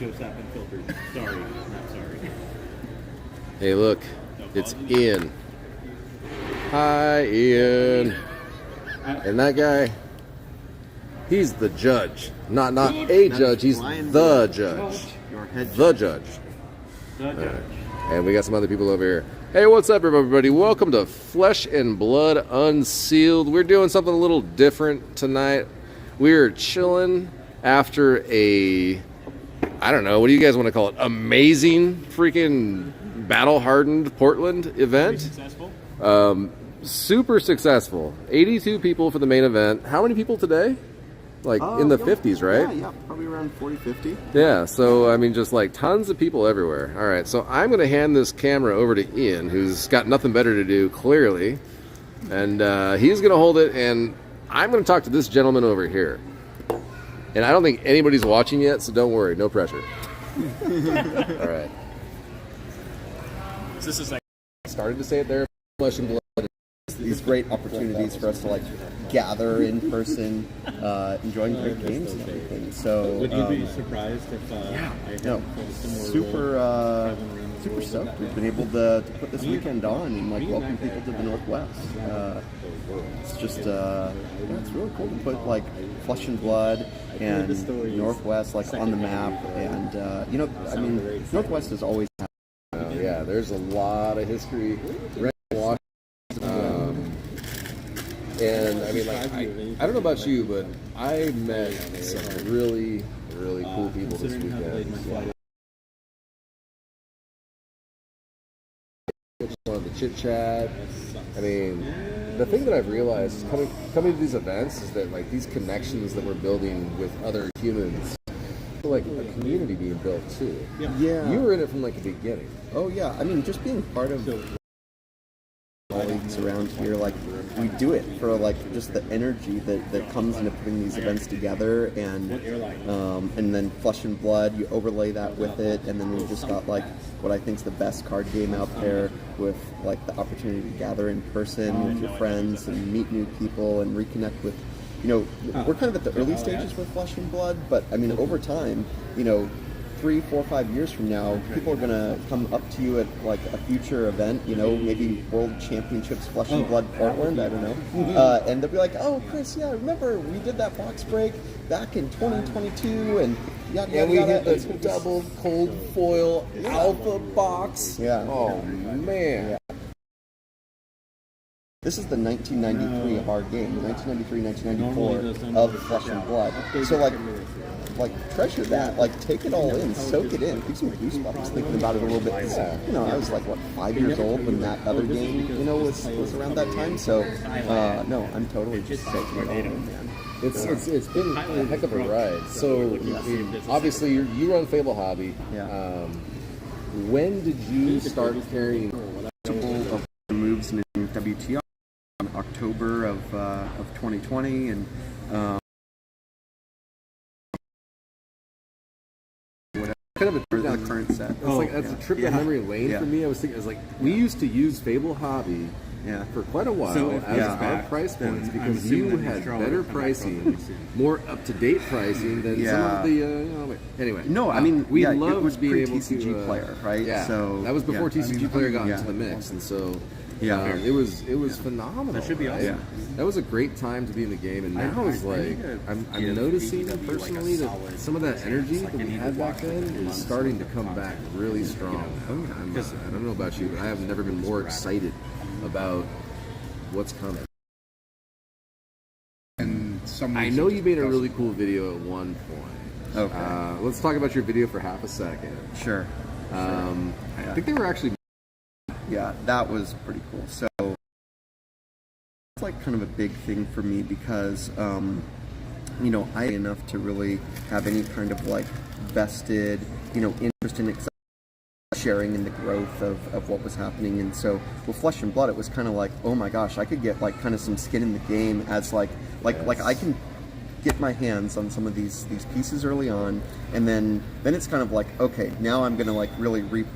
Unfiltered. Sorry, not sorry. Hey, look, it's Ian. Hi, Ian. And that guy, he's the judge. Not a judge, he's the judge. The judge. And we got some other people over here. Hey, what's up, everybody? Welcome to Flesh and Blood Unsealed. We're doing something a little different tonight. We're chilling after a, I don't know, what do you guys want to call it? Amazing freaking battle-hardened Portland event. Successful? Super successful. 82 people for the main event. How many people today? Like in the 50s, right? Yeah, probably around 40, 50. Yeah, so I mean, just like tons of people everywhere. All right, so I'm going to hand this camera over to Ian, who's got nothing better to do, clearly. And he's going to hold it, and I'm going to talk to this gentleman over here. And I don't think anybody's watching yet, so don't worry, no pressure. All right. So this is like Started to say it there, Flesh and Blood. These great opportunities for us to like gather in person, enjoying great games and everything. So would you be surprised if super stoked. We've been able to put this weekend on and like welcome people to the Northwest. It's just it's really cool to put like Flesh and Blood and Northwest like on the map. And I mean, Northwest has always had. Yeah, there's a lot of history. And I mean, like, I don't know about you, but I met some really, really cool people this weekend. Just wanted to chit chat. I mean, the thing that I've realized coming to these events is that like these connections that we're building with other humans, like a community being built too. Yeah, you were in it from like the beginning. Oh yeah, I mean, just being part of colleagues around here, like we do it for like just the energy that comes into putting these events together, and then Flesh and Blood, you overlay that with it, and then we just got like what I think is the best card game out there, with like the opportunity to gather in person with your friends and meet new people and reconnect with, we're kind of at the early stages with Flesh and Blood, but I mean over time, 3, 4, 5 years from now, people are going to come up to you at like a future event, maybe World Championships Flesh and Blood Portland, I don't know, and they'll be like, oh, Chris, yeah, remember we did that box break back in 2022, and yada, yada, we yada. hit the double cold foil alpha box. Yeah. Oh, man. Yeah. This is the 1993 of our game, 1993-1994 of Flesh and Blood. So like treasure that, like take it all in, soak it in. Gives me goosebumps thinking about it a little bit. I was like 5 years old when that other game, was around that time. So no, I'm totally just soaking it all in, man. It's been a heck of a ride. So obviously you run FaBle Hobby. Yeah. When did you start carrying multiple of moves in WTR in October of 2020, and kind of a trip the current set. That's a trip down memory lane for me. I was like, we used to use FaBle Hobby for quite a while as our price points, because you had better pricing, more up-to-date pricing than some of the, anyway. No, I mean, we loved being able TCG to player, right? Yeah, so that was before TCG player got into the mix, and so it was phenomenal. That should be awesome. Right? That was a great time to be in the game, and now it's like I'm noticing personally that some of that energy that we had back then is starting to come back really strong. I don't know about you, but I have never been more excited about what's coming. And I know you made a really cool video at one point. Okay. Let's talk about your video for half a second. Sure. I think they were actually. Yeah, that was pretty cool. So it's like kind of a big thing for me because, I enough to really have any kind of like vested, interest in sharing in the growth of what was happening. And so with Flesh and Blood, it was kind of like, oh my gosh, I could get like kind of some skin in the game as like I can get my hands on some of these pieces early on, and then it's kind of like, okay, now I'm gonna like really reap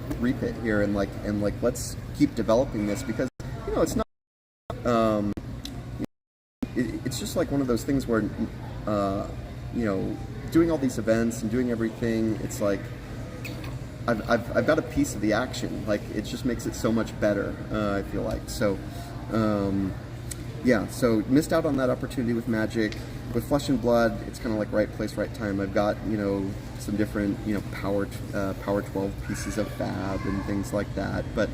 it here, and let's keep developing this, because it's not it's just like one of those things where doing all these events and doing everything, it's like I've got a piece of the action. Like it just makes it so much better. I feel like so. Yeah, so missed out on that opportunity with Magic. With Flesh and Blood, it's kind of like right place, right time. I've got, you know, some different, you know, Power 12 pieces of Fab and things like that. But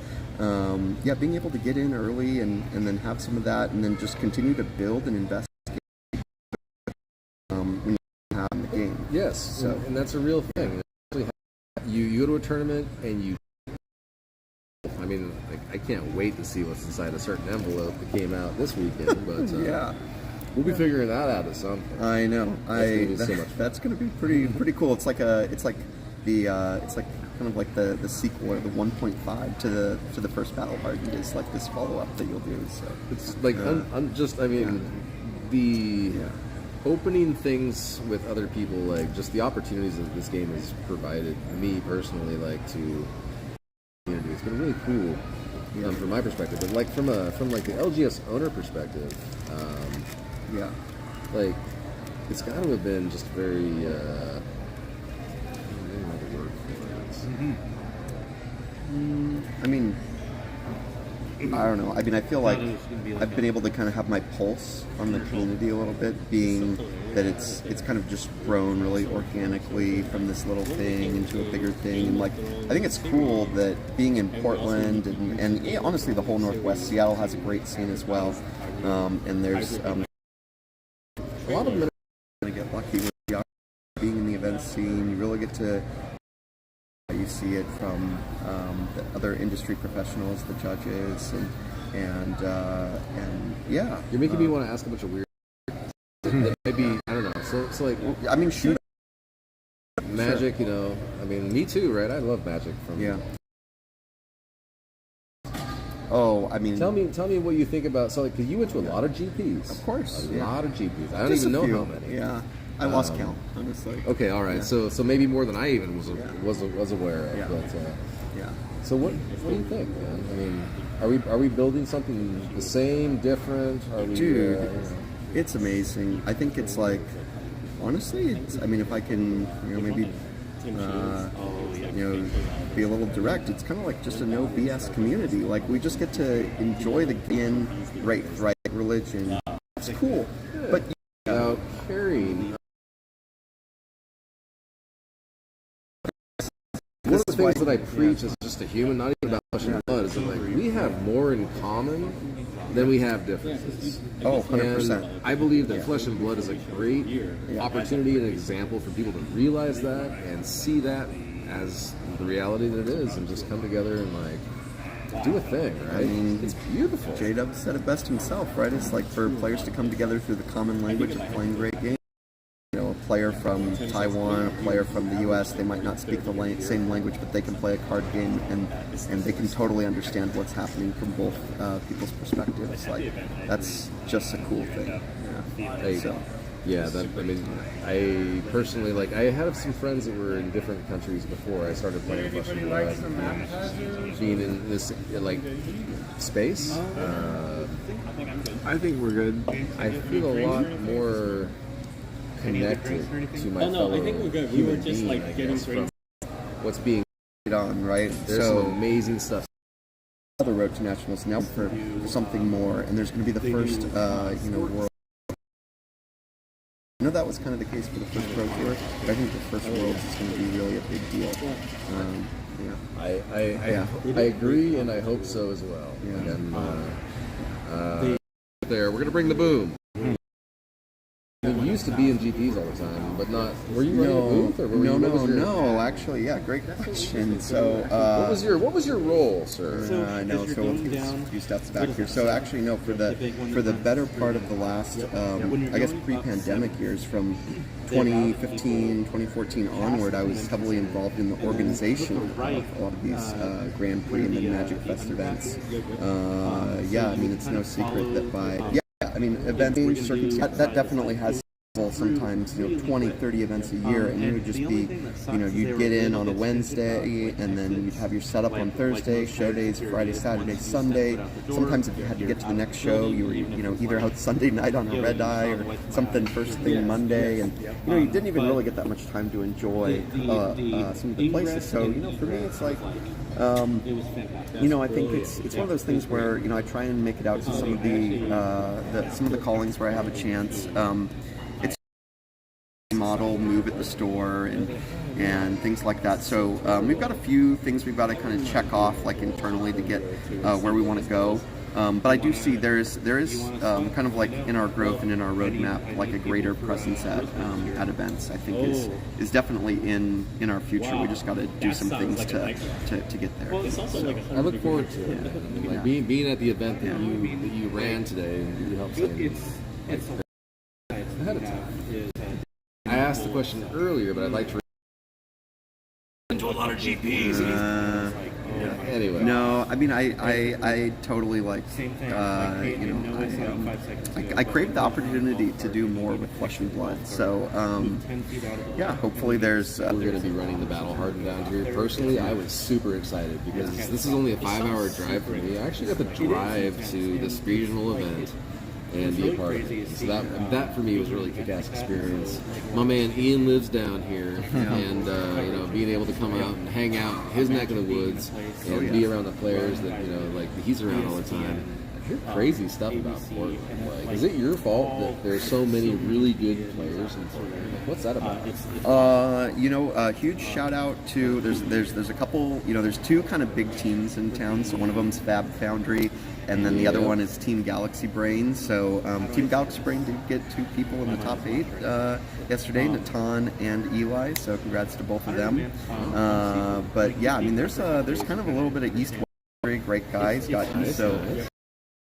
yeah, being able to get in early and then have some of that, and then just continue to build and invest when you have in the game. Yes, So and that's a real thing. You go to a tournament and you. I mean, I can't wait to see what's inside a certain envelope that came out this weekend. But yeah. We'll be figuring that out at some point. I know. That's going to be pretty cool. It's like kind of like the sequel or the 1.5 to the first FaBle Hobby is like this follow up that you'll do. So it's like the opening things with other people, like just the opportunities that this game has provided me personally, like to community. It's been really cool from my perspective, but like from like the LGS owner perspective. Yeah, like it's got to have been just very. I mean, I don't know. I mean, I feel like I've been able to kind of have my pulse on the community a little bit, being that it's kind of just grown really organically from this little thing into a bigger thing. And like, I think it's cool that being in Portland and honestly the whole Northwest, Seattle has a great scene as well. And there's a lot of them going to get lucky with being in the event scene. You really get to you see it from the other industry professionals, the judges, and yeah. You're making me want to ask a bunch of weird. Maybe I don't know. So like, I mean, shoot. Magic, sure. You know. I mean, me too, right? I love Magic. Oh, I mean, tell me what you think about. So, like, because you went to a lot of GPs, of course, a lot of GPs. I don't even know how many. Yeah, I lost count, honestly. Okay, all right. Yeah. So maybe more than I even was aware of. Yeah. But, yeah. So what do you think, man? I mean, are we building something the same, different? Are we, dude? It's amazing. I think it's like, honestly, I mean, if I can, you know, maybe. Be a little direct. It's kind of like just a no BS community. Like we just get to enjoy the game, right religion. It's cool, but without carrying. One of the things that I preach as just a human, not even about flesh and blood, is that like we have more in common than we have differences. Oh, 100%. And I believe that Flesh and Blood is a great opportunity and example for people to realize that and see that as the reality that it is, and just come together and like do a thing, right? I mean, it's beautiful. J-Dub said it best himself, right? It's like for players to come together through the common language of playing great games. You know, a player from Taiwan, a player from the U.S., they might not speak the same language, but they can play a card game and they can totally understand what's happening from both people's perspectives. Like, that's just a cool thing. Yeah. I mean, I personally, like, I had some friends that were in different countries before I started playing Flesh and Blood, and being in this, like, space. I think we're good. I feel a lot more connected to my fellow I think we're good. We were just being, like getting from what's being on, right? There's some amazing stuff. The road to nationals now for something more, and there's going to be the first, world. I know that was kind of the case for the first Pro Tour, but I think the first Worlds is going to be really a big deal. I agree, and I hope so as well. Yeah. And, we're going to bring the boom. You used to be in GPs all the time, but not. Were you running a booth, or were you? No. Actually, yeah, great question. So, what was your role, sir? I know. So let's get a few steps back here. So actually, no. For the better part of the last, I guess, pre-pandemic years, from 2015, 2014 onward, I was heavily involved in the organization of a lot of these Grand Prix and then Magic Fest events. I mean, it's no secret that event circumstance that definitely has sometimes 20, 30 events a year, and it would just be, you'd get in on a Wednesday, and then you'd have your setup on Thursday, show days Friday, Saturday, Sunday. Sometimes if you had to get to the next show, you were either out Sunday night on a red eye or something first thing Monday, and you didn't even really get that much time to enjoy some of the places. So for me, it's like I think it's one of those things where I try and make it out to some of the callings where I have a chance. It's model move at the store and things like that. So we've got a few things we've got to kind of check off like internally to get where we want to go. But I do see there is kind of like in our growth and in our roadmap like a greater presence at events. I think is definitely in our future. We just got to do some things to get there. So, I look forward to it. Like being at the event that you ran today and you helped say ahead of time. I asked the question earlier, but I'd like to into a lot of GPs. Anyway. No, I mean I totally like I crave the opportunity to do more with Flesh and Blood. So hopefully there's we're going to be running the Battle Hardened down here. Personally, I was super excited because this is only a 5-hour drive for me. I actually got to drive to this regional event and be a part of it. So that for me was really a kick-ass experience. My man Ian lives down here, and being able to come out and hang out in his neck of the woods and be around the players that he's around all the time. I hear crazy stuff about Portland. Like, is it your fault that there's so many really good players in Portland? Like, what's that about? A huge shout out to there's a couple. There's two kind of big teams in town. So one of them's Fab Foundry, and then the other one is Team Galaxy Brain. So Team Galaxy Brain did get 2 people in the top 8 yesterday, Natan and Eli. So congrats to both of them. But yeah, I mean there's kind of a little bit of East West. Very great guys. Got so.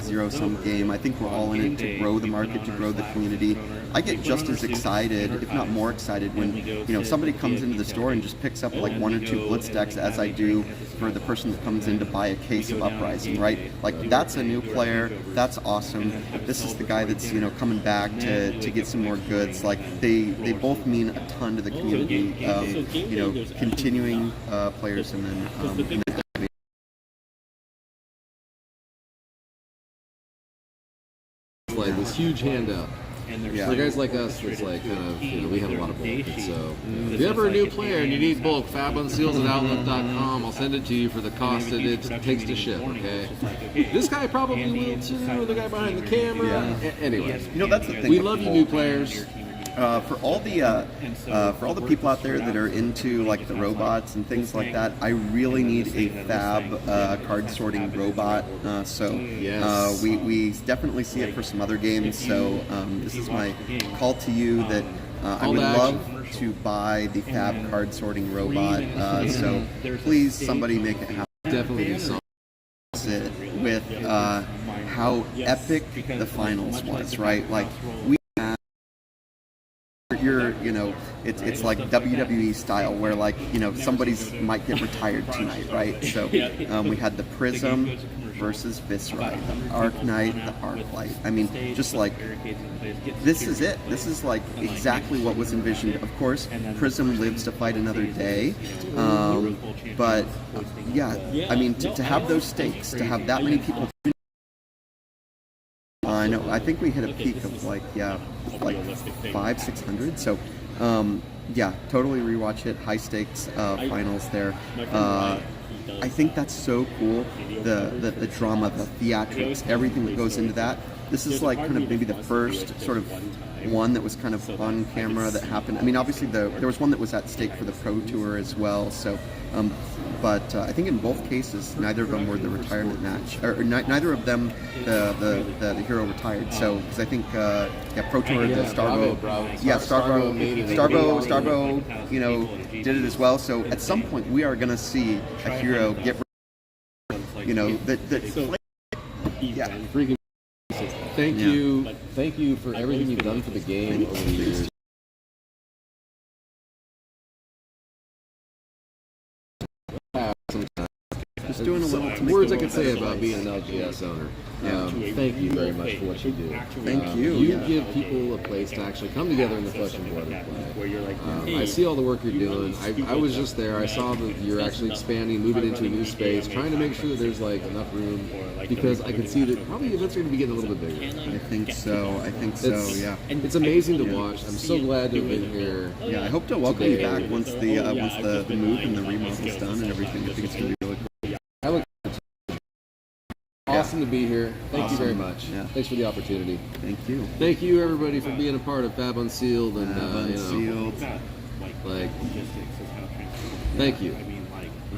Zero-sum game. I think we're all in it to grow the market, to grow the community. I get just as excited, if not more excited, when somebody comes into the store and just picks up like 1 or 2 blitz decks, as I do for the person that comes in to buy a case of Uprising, right? Like that's a new player. That's awesome. This is the guy that's coming back to get some more goods. Like they both mean a ton to the community. Continuing players and then. Like this huge handout. For guys like us, it's like kind of, we have a lot of bulk. And so if you're ever a new player and you need bulk, FabUnseals@outlook.com. I'll send it to you for the cost that it takes to ship, okay? This guy probably will too, the guy behind the camera. Anyway, that's the thing. We love you new players. For all the people out there that are into like the robots and things like that, I really need a Fab card sorting robot. We definitely see it for some other games. So this is my call to you that I would love to buy the Fab card sorting robot. So please, somebody make it happen. Definitely With how epic the finals was, right? Like it's like WWE style where like somebody's might get retired tonight, right? So we had the Prism versus Viscerite, the Arc Knight, the Arc Light. I mean, just like this is it. This is like exactly what was envisioned. Of course, Prism lives to fight another day, but I mean to have those stakes, to have that many people. I know. I think we hit a peak of like 500-600. So totally rewatch it. High stakes finals there. I think that's so cool. The drama, the theatrics, everything that goes into that. This is like kind of maybe the first sort of one that was kind of on camera that happened. I mean, obviously there was one that was at stake for the Pro Tour as well. So, but I think in both cases, neither of them were the retirement match, or neither of them the hero retired. So, because I think Pro Tour, the Starbo, Starbo, did it as well. So at some point we are going to see a hero get, freaking. Thank you for everything you've done for the game over the years. Just doing a little to make words the I could world say better about place. being an LGS owner. Yeah. Thank you very much for what you do. Thank you. You Yeah. give people a place to actually come together in the flesh and blood and play. I see all the work you're doing. I was just there. I saw that you're actually expanding, moving into a new space, trying to make sure that there's like enough room, because I can see that probably events are going to be getting a little bit bigger. I think so. Yeah. It's amazing to watch. I'm so glad to have been here. Yeah. I hope to welcome you back once the move and the remodel is done and everything. I think it's going to be really cool. I look awesome to be here. Thank you very much. Yeah. Thanks for the opportunity. Thank you. Thank you everybody for being a part of Fab Unsealed and Unsealed. like thank you.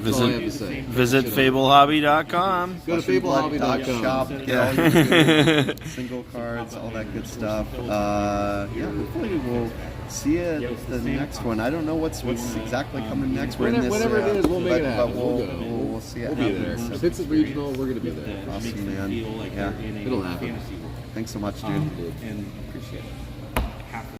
That's all I have to say. Visit FableHobby.com. Go to FableHobby.com. Shop, get all your good single cards, all that good stuff. Yeah, hopefully we'll see you at the next one. I don't know what's exactly coming next. We're in this, Whatever it is, we'll make it happen. But we'll see it We'll be happen. there. If it's a regional, we're gonna be there. Awesome, man. Yeah, It'll happen. thanks so much, dude. And appreciate it.